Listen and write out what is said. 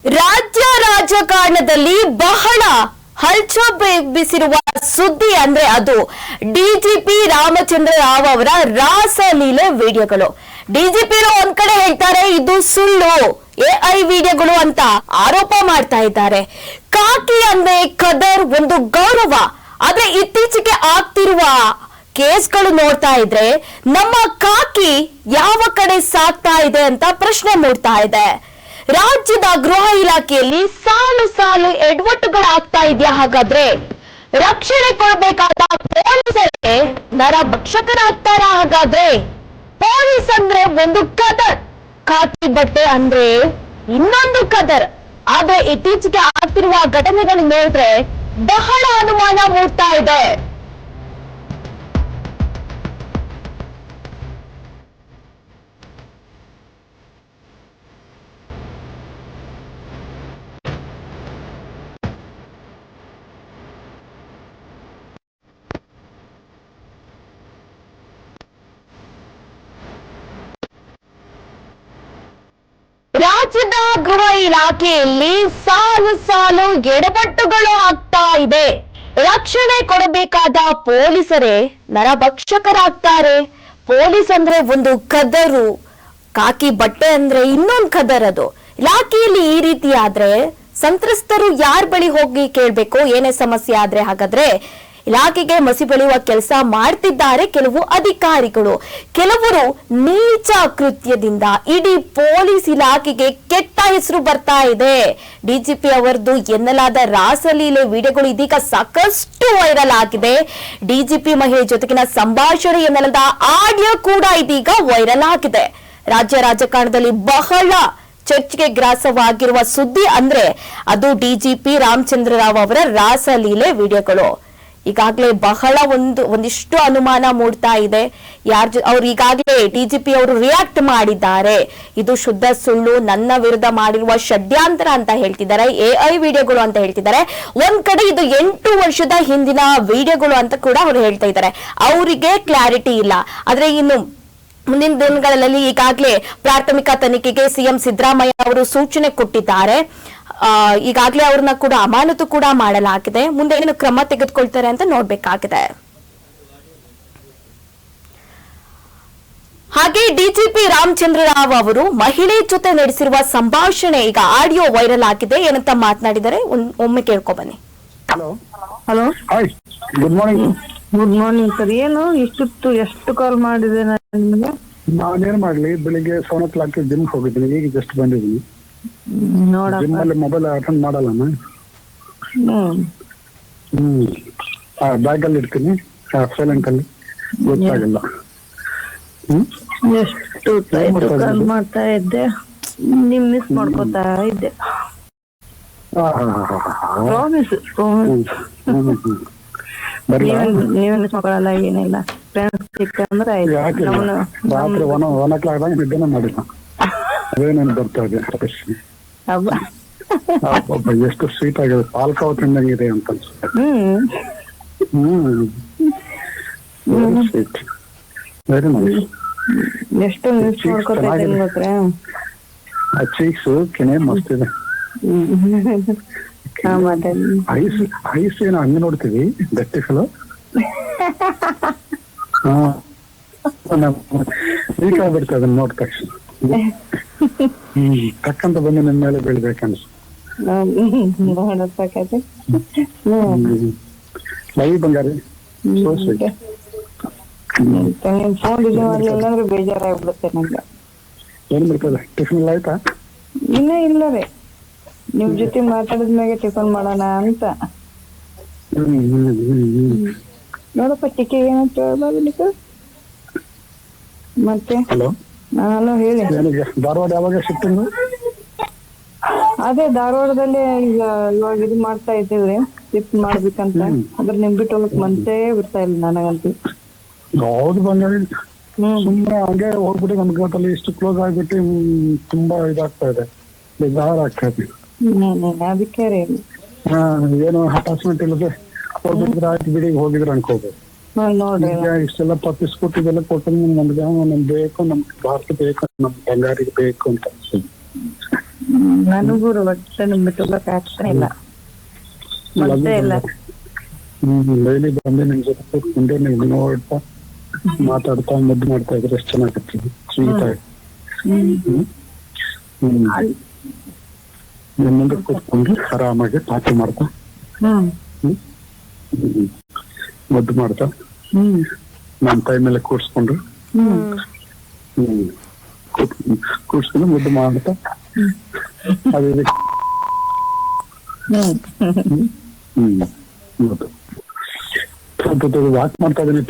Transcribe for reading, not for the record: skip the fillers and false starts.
ರಾಜ್ಯ ರಾಜಕಾರಣದಲ್ಲಿ ಬಹಳ ಹಲ್ಚೊಬ್ಬಿಸಿರುವ ಸುದ್ದಿ ಅಂದ್ರೆ ಅದು ಡಿಜಿಪಿ ರಾಮಚಂದ್ರ ರಾವ್ ಅವರ ರಾಸಲೀಲೆ ವಿಡಿಯೋಗಳು. ಡಿಜಿಪಿ ಒಂದ್ ಕಡೆ ಹೇಳ್ತಾರೆ ಇದು ಸುಳ್ಳು ಎಐ ವಿಡಿಯೋಗಳು ಅಂತ ಆರೋಪ ಮಾಡ್ತಾ ಇದ್ದಾರೆ. ಕಾಕಿ ಅಂದ್ರೆ ಖದರ್ ಒಂದು ಗೌರವ, ಆದ್ರೆ ಇತ್ತೀಚೆಗೆ ಆಗ್ತಿರುವ ಕೇಸ್ಗಳು ನೋಡ್ತಾ ಇದ್ರೆ ನಮ್ಮ ಕಾಕಿ ಯಾವ ಕಡೆ ಸಾಗ್ತಾ ಇದೆ ಅಂತ ಪ್ರಶ್ನೆ ಮೂಡ್ತಾ ಇದೆ. ರಾಜ್ಯದ ಗೃಹ ಇಲಾಖೆಯಲ್ಲಿ ಸಾಲು ಸಾಲು ಎಡವಟ್ಟುಗಳಾಗ್ತಾ ಇದೆಯಾ? ಹಾಗಾದ್ರೆ ರಕ್ಷಣೆ ಕೊಡಬೇಕಾದ ಪೊಲೀಸರಿಗೆ ನರಭಕ್ಷಕರಾಗ್ತಾರ? ಹಾಗಾದ್ರೆ ಪೊಲೀಸ್ ಅಂದ್ರೆ ಒಂದು ಕದರ್, ಕಾಕಿ ಬಟ್ಟೆ ಅಂದ್ರೆ ಇನ್ನೊಂದು ಕದರ್. ಆದ್ರೆ ಇತ್ತೀಚೆಗೆ ಆಗ್ತಿರುವ ಘಟನೆಗಳು ನೋಡಿದ್ರೆ ಬಹಳ ಅನುಮಾನ ಮೂಡ್ತಾ ಇದೆ. ರಾಜ್ಯದ ಗೃಹ ಇಲಾಖೆಯಲ್ಲಿ ಸಾಲು ಸಾಲು ಎಡವಟ್ಟುಗಳು ಆಗ್ತಾ ಇದೆ. ರಕ್ಷಣೆ ಕೊಡಬೇಕಾದ ಪೊಲೀಸರೇ ನರಭಕ್ಷಕರಾಗ್ತಾರೆ. ಪೊಲೀಸ್ ಅಂದ್ರೆ ಒಂದು ಕದರು, ಕಾಕಿ ಬಟ್ಟೆ ಅಂದ್ರೆ ಇನ್ನೊಂದು ಕದರ್. ಅದು ಇಲಾಖೆಯಲ್ಲಿ ಈ ರೀತಿ ಆದ್ರೆ ಸಂತ್ರಸ್ತರು ಯಾರ ಬಳಿ ಹೋಗಿ ಕೇಳ್ಬೇಕು ಏನೇ ಸಮಸ್ಯೆ ಆದ್ರೆ? ಹಾಗಾದ್ರೆ ಇಲಾಖೆಗೆ ಮಸಿ ಬಳಿಯುವ ಕೆಲಸ ಮಾಡ್ತಿದ್ದಾರೆ ಕೆಲವು ಅಧಿಕಾರಿಗಳು. ಕೆಲವರು ನೀಚ ಕೃತ್ಯದಿಂದ ಇಡೀ ಪೊಲೀಸ್ ಇಲಾಖೆಗೆ ಕೆಟ್ಟ ಹೆಸರು ಬರ್ತಾ ಇದೆ. ಡಿಜಿಪಿ ಅವರದ್ದು ಎನ್ನಲಾದ ರಾಸಲೀಲೆ ವಿಡಿಯೋಗಳು ಇದೀಗ ಸಾಕಷ್ಟು ವೈರಲ್ ಆಗಿದೆ. ಡಿಜಿಪಿ ಮಹಿಳೆ ಜೊತೆಗಿನ ಸಂಭಾಷಣೆ ಎನ್ನಲಾದ ಆಡಿಯೋ ಕೂಡ ಇದೀಗ ವೈರಲ್ ಆಗಿದೆ. ರಾಜ್ಯ ರಾಜಕಾರಣದಲ್ಲಿ ಬಹಳ ಚರ್ಚೆಗೆ ಗ್ರಾಸವಾಗಿರುವ ಸುದ್ದಿ ಅಂದ್ರೆ ಅದು ಡಿಜಿಪಿ ರಾಮಚಂದ್ರ ರಾವ್ ಅವರ ರಾಸಲೀಲೆ ವಿಡಿಯೋಗಳು. ಈಗಾಗಲೇ ಬಹಳ ಒಂದಿಷ್ಟು ಅನುಮಾನ ಮೂಡ್ತಾ ಇದೆ. ಅವ್ರು ಈಗಾಗಲೇ ಡಿಜಿಪಿ ಅವರು ರಿಯಾಕ್ಟ್ ಮಾಡಿದ್ದಾರೆ. ಇದು ಶುದ್ಧ ಸುಳ್ಳು, ನನ್ನ ವಿರುದ್ಧ ಮಾಡಿರುವ ಷಡ್ಯಂತ್ರ ಅಂತ ಹೇಳ್ತಿದ್ದಾರೆ, ಎಐ ವಿಡಿಯೋಗಳು ಅಂತ ಹೇಳ್ತಿದ್ದಾರೆ. ಒಂದ್ ಕಡೆ ಇದು 8 ವರ್ಷದ ಹಿಂದಿನ ವಿಡಿಯೋಗಳು ಅಂತ ಕೂಡ ಅವ್ರು ಹೇಳ್ತಾ ಇದ್ದಾರೆ. ಅವರಿಗೆ ಕ್ಲಾರಿಟಿ ಇಲ್ಲ. ಆದ್ರೆ ಇನ್ನು ಮುಂದಿನ ದಿನಗಳಲ್ಲಿ ಈಗಾಗಲೇ ಪ್ರಾಥಮಿಕ ತನಿಖೆಗೆ ಸಿಎಂ ಸಿದ್ದರಾಮಯ್ಯ ಅವರು ಸೂಚನೆ ಕೊಟ್ಟಿದ್ದಾರೆ. ಈಗಾಗಲೇ ಅವ್ರನ್ನ ಕೂಡ ಅಮಾನತು ಕೂಡ ಮಾಡಲಾಗಿದೆ. ಮುಂದೆ ಏನು ಕ್ರಮ ತೆಗೆದುಕೊಳ್ತಾರೆ ಅಂತ ನೋಡ್ಬೇಕಾಗಿದೆ. ಹಾಗೆ ಡಿಜಿಪಿ ರಾಮಚಂದ್ರ ರಾವ್ ಅವರು ಮಹಿಳೆ ಜೊತೆ ನಡೆಸಿರುವ ಸಂಭಾಷಣೆ ಈಗ ಆಡಿಯೋ ವೈರಲ್ ಆಗಿದೆ. ಏನಂತ ಮಾತನಾಡಿದರೆ ಒಮ್ಮೆ ಕೇಳ್ಕೊ ಬನ್ನಿ. Hello hello, hi, good morning. Good morning sir. ಏನು ಇಷ್ಟೊತ್ತು ಎಷ್ಟು ಕಾಲ್ ಮಾಡಿದೆ ನಿಮಗೆ? ನಾನೇನ್ ಮಾಡ್ಲಿ, ಬೆಳಿಗ್ಗೆ 7 o'clock ಜಿಮ್ ಹೋಗಿದ್ದೀನಿ, ಈಗ ಜಸ್ಟ್ ಬಂದಿದ್ದೀನಿ. ಜಿಮ್ ಅಲ್ಲಿ ಮೊಬೈಲ್ ಅಟೆಂಡ್ ಮಾಡಲ್ಲ ನಾನು. ಬ್ಯಾಗ್ ಅಲ್ಲಿ ಇಡ್ತೀನಿ, ಸೈಲೆಂಟ್ ಅಲ್ಲಿ, ಗೊತ್ತಾಗಲ್ಲ. ಎಷ್ಟು ಕಾಲ್ ಮಾಡ್ತಾ ಇದ್ದೆ, ನಿಮ್ ಮಿಸ್ ಮಾಡ್ಕೋತಾ ಇದ್ದೆ. ಪ್ರಾಮಿಸ್ ನೀವೇ ಮಿಸ್ ಮಾಡ್ಕೊಳಲ್ಲ, ಏನಿಲ್ಲ. ಫ್ರೆಂಡ್ಸ್ ಸಿಕ್ಕಂದ್ರೆ ರಾತ್ರಿ 1 o'clock ನಿದ್ದೆನೇ ಮಾಡಿಲ್ಲ. ಅದೇನೇನು ಬರ್ತಾ ಇದೆ ಎಷ್ಟು ಸ್ವೀಟ್ ಆಗಿದೆ, ಪಾಲ್ಕಾವ್ ತಿಂದಂಗಿದೆ ಅಂತ ಅನ್ಸುತ್ತೆ. Sweet, very nice. ಎಷ್ಟು ಮಿಸ್ ಮಾಡ್ಕೊತಾ ಆ ಚೀಕ್ಸ್ ಕೆನೆ ಮಸ್ತ್ ಇದೆ. ಐಸ್ ಏನೋ ಹಂಗೆ ನೋಡ್ತೀವಿ, ಗಟ್ಟಿಗಳು ವೀಕ್ ಆಗ್ಬಿಡ್ತದೆ ಅದನ್ನ ನೋಡಿದ ತಕ್ಷಣ. ಟಕ್ಕಂತ ಬಂದು ನಿನ್ ಮೇಲೆ ಬೀಳ್ಬೇಕನ್ಸು. ಲೈ ಬಂಗಾರಿ, ಸೋ ಸ್ವೀಟ್. ಫೋನ್ ರಿಸೀವ್ ಬೇಜಾರಾಗ್ಬಿಡುತ್ತೆ ನಂಗೆ. ಏನ್ ಬಿಡ್ತದೆ, ಟಿಫಿನ್ ಎಲ್ಲ ಆಯ್ತಾ? ಇನ್ನ ಇಲ್ಲ ರೀ, ನಿಮ್ ಜೊತೆ ಮಾತಾಡಿದ್ಮ್ಯಾಗೆ ಟಿಫನ್ ಮಾಡೋಣ ಅಂತ. ನೋಡಪ್ಪ ಟಿಕೆ ಏನಂತ ಹೇಳ್ಬಾರ್ದು ಮತ್ತೆ. ಹಲೋ, ಹಲೋ ಹೇಳಿ. ಧಾರವಾಡ ಯಾವಾಗ ಶಿಫ್ಟಿಂಗ್? ಅದೇ ಧಾರವಾಡದಲ್ಲೇ ಈಗ ಇವಾಗ ಇದು ಮಾಡ್ತಾ ಇದ್ದೀವ್ರಿ, ಶಿಫ್ಟ್ ಮಾಡ್ಬೇಕಂತ. ಅದ್ರ ನಿಮ್ ಬಿಟ್ಟು ಹೋಗಕ್ ಮನ್ಸೇ ಬಿಡ್ತಾ ಇಲ್ಲ ನನಗಂತೂ. ಹೌದು ಬಂಗಾರಿ, ಸುಮ್ಮನೆ ಹಂಗೆ ಹೋಗ್ಬಿಟ್ಟು ನಮ್ ಗಂಟಲ್ಲಿ ಇಷ್ಟು ಕ್ಲೋಸ್ ಆಗ್ಬಿಟ್ಟು ತುಂಬಾ ಇದಾಗ್ತಾ ಇದೆ, ಬೇಜಾರ್ ಆಗ್ತಾ ಇದೆ. ಅದಕ್ಕೆ ರೀ ಏನು ಅಟ್ಯಾಚ್ಮೆಂಟ್ ಇಲ್ಲದೆ ಹೋಗ್ಬಿಟ್ಟಿದ್ರೆ ಆಯ್ತು ಬಿಡಿ, ಹೋಗಿದ್ರೆ ಅನ್ಕೋಬಹುದು. ನೋಡ್ರಿ ಇಷ್ಟೆಲ್ಲ ಪಪ್ಪಿಸ್ಕೊಟ್ಟು ಇದೆಲ್ಲ ಕೊಟ್ಟು ನಮ್ಗೆ ಬೇಕು, ನಮ್ ಭಾರತ ಬೇಕು, ನಮ್ ಬಂಗಾರಿಗೆ ಬೇಕು ಅಂತ ಅನ್ಸುತ್ತೆ. ನನಗೂ ಒಟ್ಟೆ ನಿಮ್ ಬಿಟ್ಟು ಹೋಗಕ್ ಆಗ್ತಾನೆ ಇಲ್ಲ. ಮತ್ತೆ ಇಲ್ಲ. ಡೈಲಿ ಬಂದು ನಿಮ್ ಜೊತೆ ಕೂತ್ಕೊಂಡೆ ನೀವು ನೋಡ್ತಾ ಮಾತಾಡ್ತಾ ಮುದ್ದು ಮಾಡ್ತಾ ಇದ್ರೆ ಎಷ್ಟು ಚೆನ್ನಾಗಿರ್ತದೆ, ಸ್ವೀಟ್ ಆಗಿ. ನಿಮ್ ಮುಂದೆ ಕೂತ್ಕೊಂಡು ಆರಾಮಾಗಿ ಪಾರ್ಟಿ ಮಾಡ್ತಾ ಮುದ್ದು ಮಾಡ್ತಾ ನಮ್ ಕೈ ಮೇಲೆ ಕೂರ್ಸ್ಕೊಂಡು ಕೂರ್ಸ್ಕೊಂಡು ಮುದ್ದು ಮಾಡ್ತಾ ಅದೇ ವಾಕ್ ಮಾಡ್ತಾ ಇದೀನಿ.